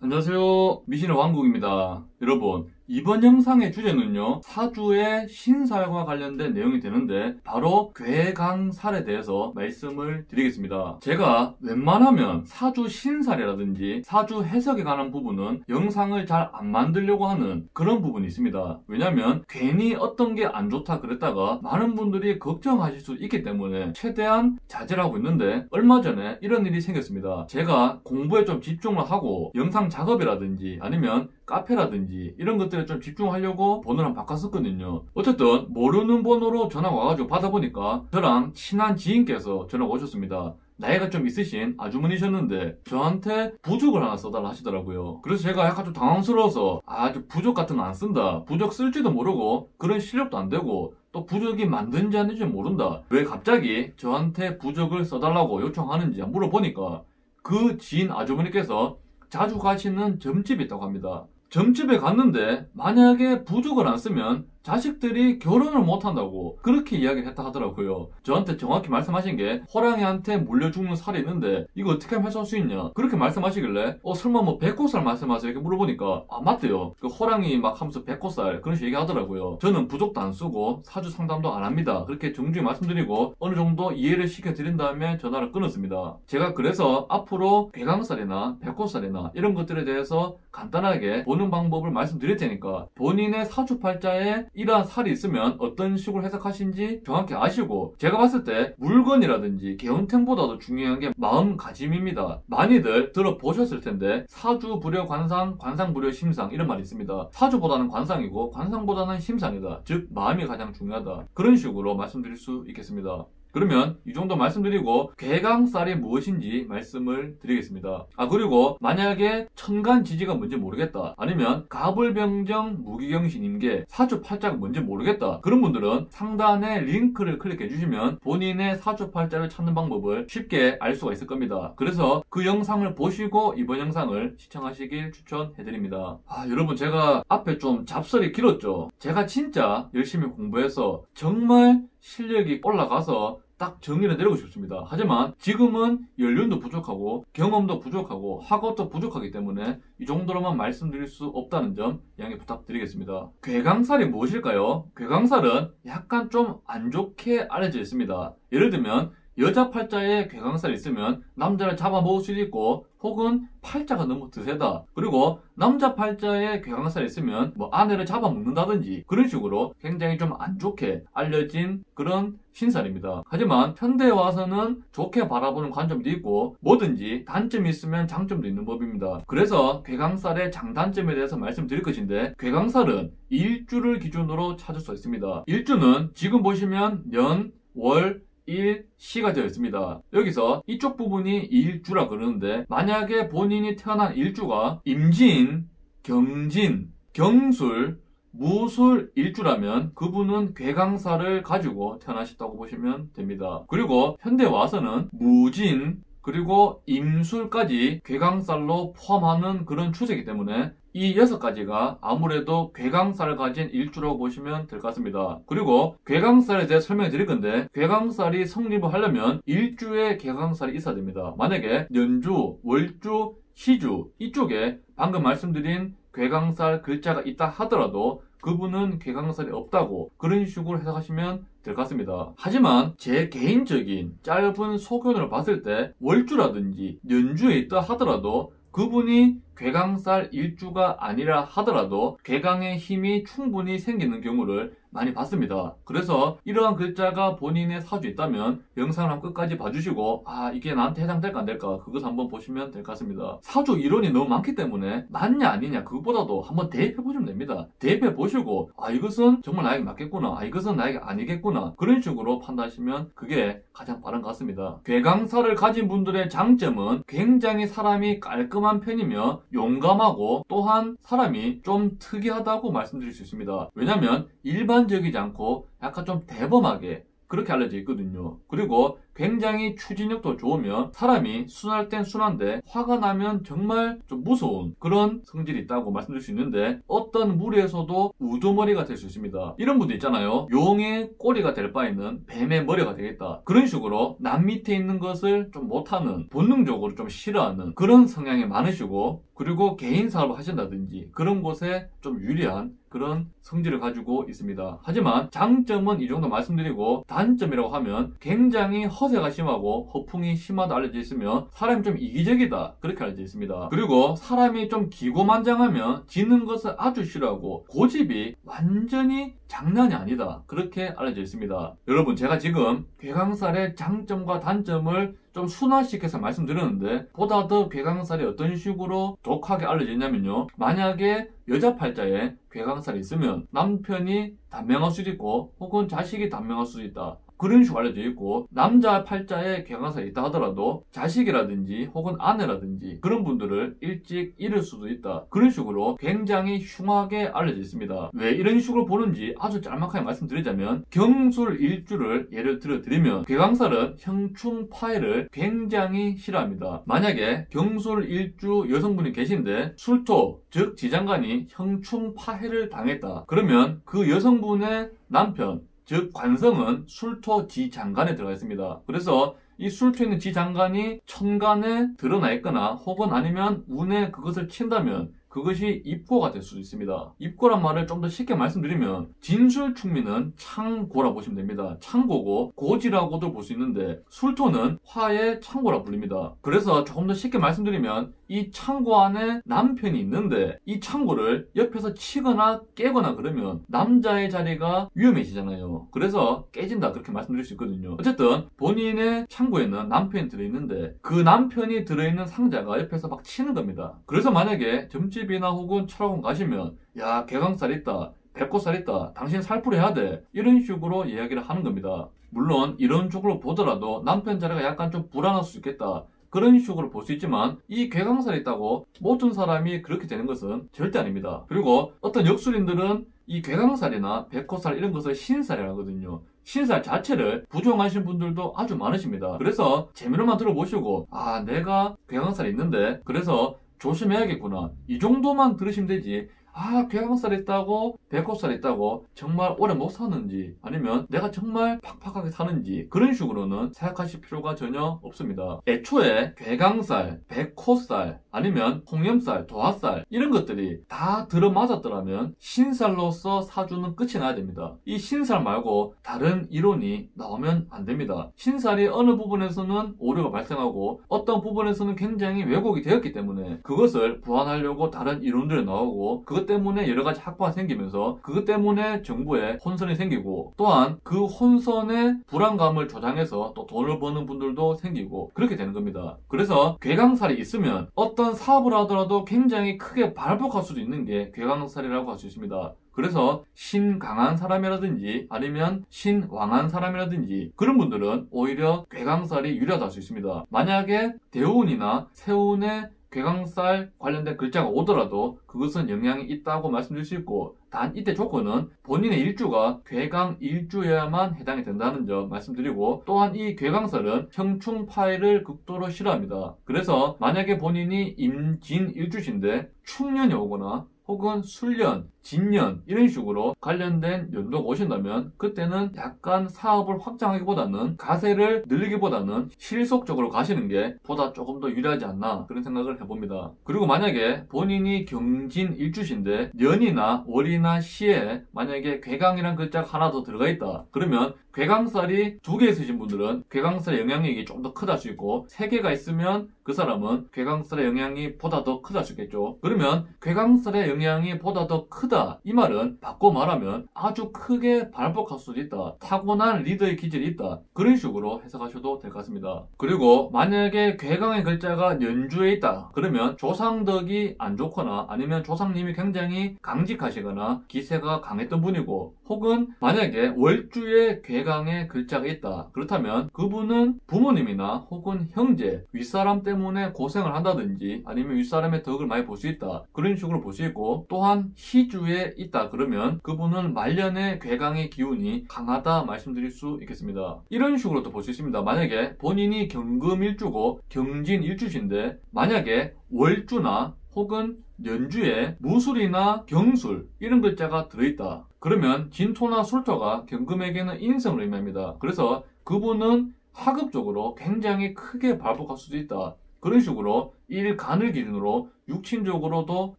안녕하세요. 미신의 왕국입니다. 여러분, 이번 영상의 주제는요, 사주의 신살과 관련된 내용이 되는데 바로 괴강살에 대해서 말씀을 드리겠습니다. 제가 웬만하면 사주 신살이라든지 사주 해석에 관한 부분은 영상을 잘 안 만들려고 하는 그런 부분이 있습니다. 왜냐면 괜히 어떤 게 안 좋다 그랬다가 많은 분들이 걱정하실 수 있기 때문에 최대한 자제를 하고 있는데, 얼마 전에 이런 일이 생겼습니다. 제가 공부에 좀 집중을 하고 영상 작업이라든지 아니면 카페라든지 이런 것들에 좀 집중하려고 번호를 한번 바꿨었거든요. 어쨌든 모르는 번호로 전화가 와가지고 받아보니까 저랑 친한 지인께서 전화가 오셨습니다. 나이가 좀 있으신 아주머니셨는데 저한테 부적을 하나 써달라 하시더라고요. 그래서 제가 약간 좀 당황스러워서 부적 같은 거 안 쓴다, 부적 쓸지도 모르고 그런 실력도 안 되고 또 부적이 맞는지 아닌지 모른다, 왜 갑자기 저한테 부적을 써달라고 요청하는지 물어보니까 그 지인 아주머니께서 자주 가시는 점집이 있다고 합니다. 점집에 갔는데 만약에 부적을 안 쓰면 자식들이 결혼을 못한다고 그렇게 이야기를 했다 하더라고요. 저한테 정확히 말씀하신 게 호랑이한테 물려 죽는 살이 있는데 이거 어떻게 하면 해소할 수 있냐 그렇게 말씀하시길래 설마 뭐 백호살 말씀하세요? 이렇게 물어보니까 맞대요. 그 호랑이 막 하면서 백호살 그런 식으로 얘기하더라고요. 저는 부적도 안 쓰고 사주 상담도 안 합니다. 그렇게 정중히 말씀드리고 어느 정도 이해를 시켜드린 다음에 전화를 끊었습니다. 제가 그래서 앞으로 괴강살이나 백호살이나 이런 것들에 대해서 간단하게 보는 방법을 말씀드릴 테니까 본인의 사주팔자에 이러한 살이 있으면 어떤 식으로 해석하신지 정확히 아시고, 제가 봤을 때 물건이라든지 개운템보다도 중요한 게 마음가짐입니다. 많이들 들어보셨을 텐데 사주불여 관상, 관상불여 심상 이런 말이 있습니다. 사주보다는 관상이고 관상보다는 심상이다. 즉 마음이 가장 중요하다. 그런 식으로 말씀드릴 수 있겠습니다. 그러면 이 정도 말씀드리고 괴강살이 무엇인지 말씀을 드리겠습니다. 그리고 만약에 천간지지가 뭔지 모르겠다, 아니면 가불병정 무기경신임계 사주팔자가 뭔지 모르겠다, 그런 분들은 상단에 링크를 클릭해 주시면 본인의 사주팔자를 찾는 방법을 쉽게 알 수가 있을 겁니다. 그래서 그 영상을 보시고 이번 영상을 시청하시길 추천해드립니다. 여러분, 제가 앞에 좀 잡설이 길었죠. 제가 진짜 열심히 공부해서 정말 실력이 올라가서 딱 정리를 내리고 싶습니다. 하지만 지금은 연륜도 부족하고 경험도 부족하고 학업도 부족하기 때문에 이 정도로만 말씀드릴 수 없다는 점 양해 부탁드리겠습니다. 괴강살이 무엇일까요? 괴강살은 약간 좀 안 좋게 알려져 있습니다. 예를 들면 여자 팔자에 괴강살이 있으면 남자를 잡아먹을 수도 있고, 혹은 팔자가 너무 드세다, 그리고 남자 팔자에 괴강살이 있으면 아내를 잡아먹는다든지 그런 식으로 굉장히 좀 안 좋게 알려진 그런 신살입니다. 하지만 현대에 와서는 좋게 바라보는 관점도 있고 뭐든지 단점이 있으면 장점도 있는 법입니다. 그래서 괴강살의 장단점에 대해서 말씀드릴 것인데, 괴강살은 일주를 기준으로 찾을 수 있습니다. 일주는 지금 보시면 년, 월, 일, 시가 되어 있습니다. 여기서 이쪽 부분이 일주라 그러는데, 만약에 본인이 태어난 일주가 임진, 경진, 경술, 무술 일주라면 그분은 괴강살을 가지고 태어나셨다고 보시면 됩니다. 그리고 현대에 와서는 무진 그리고 임술까지 괴강살로 포함하는 그런 추세이기 때문에 이 6가지가 아무래도 괴강살을 가진 일주라고 보시면 될 것 같습니다. 그리고 괴강살에 대해 설명해 드릴 건데, 괴강살이 성립을 하려면 일주에 괴강살이 있어야 됩니다. 만약에 년주, 월주, 시주 이쪽에 방금 말씀드린 괴강살 글자가 있다 하더라도 그분은 괴강살이 없다고 그런 식으로 해석하시면 될 것 같습니다. 하지만 제 개인적인 짧은 소견으로 봤을 때 월주라든지 년주에 있다 하더라도 그분이 괴강살 일주가 아니라 하더라도 괴강의 힘이 충분히 생기는 경우를 많이 봤습니다. 그래서 이러한 글자가 본인의 사주에 있다면 영상을 한번 끝까지 봐주시고 이게 나한테 해당될까 안 될까 그것을 한번 보시면 될 것 같습니다. 사주 이론이 너무 많기 때문에 맞냐 아니냐 그것보다도 한번 대입해 보시면 됩니다. 대입해 보시고 이것은 정말 나에게 맞겠구나, 이것은 나에게 아니겠구나, 그런 식으로 판단하시면 그게 가장 빠른 것 같습니다. 괴강살을 가진 분들의 장점은 굉장히 사람이 깔끔한 편이며 용감하고 또한 사람이 좀 특이하다고 말씀드릴 수 있습니다. 왜냐하면 일반적이지 않고 약간 좀 대범하게 그렇게 알려져 있거든요. 그리고 굉장히 추진력도 좋으면 사람이 순할 땐 순한데 화가 나면 정말 좀 무서운 그런 성질이 있다고 말씀드릴 수 있는데 어떤 무리에서도 우두머리가 될 수 있습니다. 이런 분들 있잖아요. 용의 꼬리가 될 바에는 뱀의 머리가 되겠다. 그런 식으로 남 밑에 있는 것을 좀 못하는 본능적으로 좀 싫어하는 그런 성향이 많으시고 그리고 개인 사업을 하신다든지 그런 곳에 좀 유리한 그런 성질을 가지고 있습니다. 하지만 장점은 이 정도 말씀드리고 단점이라고 하면 굉장히 허세가 심하고 허풍이 심하다 알려져 있으며 사람이 좀 이기적이다 그렇게 알려져 있습니다. 그리고 사람이 좀 기고만장하면 지는 것을 아주 싫어하고 고집이 완전히 장난이 아니다 그렇게 알려져 있습니다. 여러분 제가 지금 괴강살의 장점과 단점을 좀 순화시켜서 말씀드렸는데 보다 더 괴강살이 어떤 식으로 독하게 알려져 있냐면요. 만약에 여자 팔자에 괴강살이 있으면 남편이 단명할 수도 있고 혹은 자식이 단명할 수도 있다. 그런 식으로 알려져 있고 남자 팔자에 괴강살이 있다 하더라도 자식이라든지 혹은 아내라든지 그런 분들을 일찍 잃을 수도 있다. 그런 식으로 굉장히 흉하게 알려져 있습니다. 왜 이런 식으로 보는지 아주 짤막하게 말씀드리자면 경술일주를 예를 들어 드리면 괴강살은 형충파해를 굉장히 싫어합니다. 만약에 경술일주 여성분이 계신데 술토 즉 지장간이 형충파해를 당했다. 그러면 그 여성분의 남편 즉 관성은 술토 지장간에 들어가 있습니다. 그래서 이 술토에 있는 지장간이 천간에 드러나 있거나 혹은 아니면 운에 그것을 친다면 그것이 입고가 될 수도 있습니다. 입고란 말을 좀 더 쉽게 말씀드리면 진술충미는 창고라 보시면 됩니다. 창고고 고지라고도 볼 수 있는데 술토는 화의 창고라 불립니다. 그래서 조금 더 쉽게 말씀드리면 이 창고 안에 남편이 있는데 이 창고를 옆에서 치거나 깨거나 그러면 남자의 자리가 위험해지잖아요. 그래서 깨진다 그렇게 말씀드릴 수 있거든요. 어쨌든 본인의 창고에는 남편이 들어있는데 그 남편이 들어있는 상자가 옆에서 막 치는 겁니다. 그래서 만약에 점집이나 혹은 철학원 가시면 야 개강살 있다 백호살 있다 당신 살풀해야 돼 이런 식으로 이야기를 하는 겁니다. 물론 이런 쪽으로 보더라도 남편 자리가 약간 좀 불안할 수 있겠다 그런 식으로 볼 수 있지만 이 괴강살이 있다고 모든 사람이 그렇게 되는 것은 절대 아닙니다. 그리고 어떤 역술인들은 이 괴강살이나 백호살 이런 것을 신살이라고 하거든요. 신살 자체를 부정하시는 분들도 아주 많으십니다. 그래서 재미로만 들어보시고 아 내가 괴강살이 있는데 그래서 조심해야겠구나 이 정도만 들으시면 되지 아 괴강살 있다고 백호살 있다고 정말 오래 못 사는지 아니면 내가 정말 팍팍하게 사는지 그런 식으로는 생각하실 필요가 전혀 없습니다. 애초에 괴강살, 백호살 아니면 홍염살, 도화살 이런 것들이 다 들어맞았더라면 신살로서 사주는 끝이 나야 됩니다. 이 신살 말고 다른 이론이 나오면 안 됩니다. 신살이 어느 부분에서는 오류가 발생하고 어떤 부분에서는 굉장히 왜곡이 되었기 때문에 그것을 보완하려고 다른 이론들이 나오고 그것 때문에 여러 가지 학파가 생기면서 그것 때문에 정부에 혼선이 생기고 또한 그 혼선의 불안감을 조장해서 또 돈을 버는 분들도 생기고 그렇게 되는 겁니다. 그래서 괴강살이 있으면 어떤 사업을 하더라도 굉장히 크게 발복할 수도 있는 게 괴강살이라고 할 수 있습니다. 그래서 신강한 사람이라든지 아니면 신왕한 사람이라든지 그런 분들은 오히려 괴강살이 유리하다 할 수 있습니다. 만약에 대운이나 세운의 괴강살 관련된 글자가 오더라도 그것은 영향이 있다고 말씀드릴 수 있고 단 이때 조건은 본인의 일주가 괴강 일주여야만 해당이 된다는 점 말씀드리고 또한 이 괴강살은 형충파해를 극도로 싫어합니다. 그래서 만약에 본인이 임진 일주신데 축년이 오거나 혹은 술년, 진년 이런 식으로 관련된 연도가 오신다면 그때는 약간 사업을 확장하기보다는 가세를 늘리기보다는 실속적으로 가시는 게 보다 조금 더 유리하지 않나 그런 생각을 해봅니다. 그리고 만약에 본인이 경진 일주신데 년이나 월이나 시에 만약에 괴강이란 글자가 하나 더 들어가 있다 그러면 괴강살이 2개 있으신 분들은 괴강살의 영향력이 좀 더 크다 할 수 있고 3개가 있으면 그 사람은 괴강살의 영향이 보다 더 크다 할 수 있겠죠. 그러면 괴강살의 영향이 보다 더 크다 이 말은 바꿔 말하면 아주 크게 발복할 수도 있다. 타고난 리더의 기질이 있다. 그런 식으로 해석하셔도 될 것 같습니다. 그리고 만약에 괴강의 글자가 연주에 있다. 그러면 조상덕이 안 좋거나 아니면 조상님이 굉장히 강직하시거나 기세가 강했던 분이고 혹은 만약에 월주에 괴강의 글자가 있다. 그렇다면 그분은 부모님이나 혹은 형제, 윗사람 때문에 고생을 한다든지 아니면 윗사람의 덕을 많이 볼 수 있다. 그런 식으로 볼 수 있고 또한 희주 사주에 있다 그러면 그분은 말년에 괴강의 기운이 강하다 말씀드릴 수 있겠습니다. 이런 식으로도 볼 수 있습니다. 만약에 본인이 경금일주고 경진일주신데 만약에 월주나 혹은 연주에 무술이나 경술 이런 글자가 들어있다. 그러면 진토나 술토가 경금에게는 인성을 의미합니다. 그래서 그분은 학업적으로 굉장히 크게 발복할 수도 있다. 그런 식으로 일간을 기준으로 육친적으로도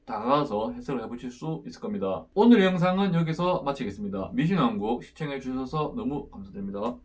다가가서 해석을 해보실 수 있을 겁니다. 오늘의 영상은 여기서 마치겠습니다. 미신왕국 시청해주셔서 너무 감사드립니다.